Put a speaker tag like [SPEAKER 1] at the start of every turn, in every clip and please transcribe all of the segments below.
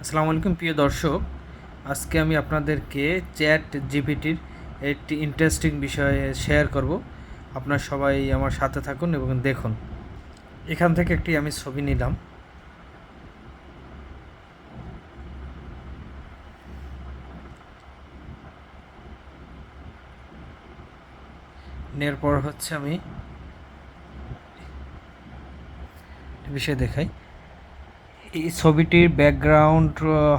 [SPEAKER 1] আসসালামু আলাইকুম প্রিয় দর্শক। আজকে আমি আপনাদেরকে চ্যাট জিপিটির একটি ইন্টারেস্টিং বিষয়ে শেয়ার করব। আপনারা সবাই আমার সাথে থাকুন এবং দেখুন। এখান থেকে একটি আমি ছবি নিলাম। নেওয়ার পর হচ্ছে আমি বিষয় দেখাই। এই ছবিটির ব্যাকগ্রাউন্ড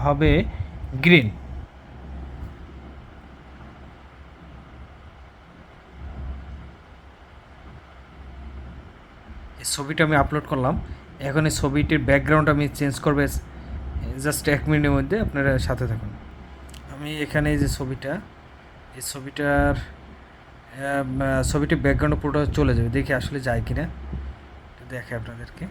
[SPEAKER 1] হবে গ্রিন। এই ছবিটা আমি আপলোড করলাম। এখন এই ছবিটির ব্যাকগ্রাউন্ড আমি চেঞ্জ করবো জাস্ট 1 মিনিটের মধ্যে। আপনারা সাথে থাকুন। আমি এখানে এই যে ছবিটির ব্যাকগ্রাউন্ড পুরোটা চলে যাবে। দেখি আসলে যায় কিনা, দেখে আপনাদেরকে।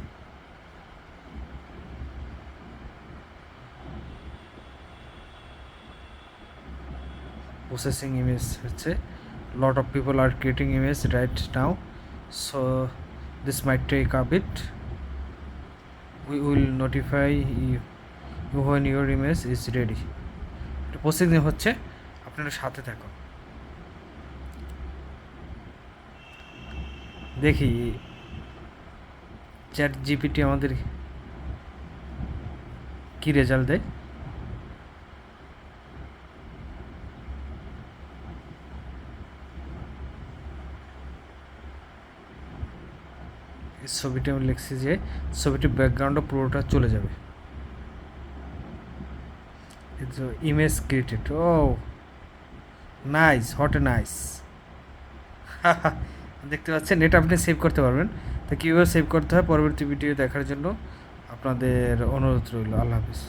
[SPEAKER 1] প্রসেসিং ইমেজ হচ্ছে, lot of people are creating image right now, so this might take a bit, we will notify you when your image is ready. এটা প্রসেসিং হচ্ছে, আপনারা সাথে থাকুন। দেখি চ্যাট জিপিটি আমাদের কি রেজাল্ট দেয়। এই ছবিটা আমি লিখছি যে ছবিটির ব্যাকগ্রাউন্ডও পুরোটা চলে যাবে। ইমেজ ক্রিয়েটেড, ও নাইস, হট নাইস। দেখতে পাচ্ছেন, এটা আপনি সেভ করতে পারবেন। তো কীভাবে সেভ করতে হয় পরবর্তী ভিডিও দেখার জন্য আপনাদের অনুরোধ রইল। আল্লাহ হাফিজ।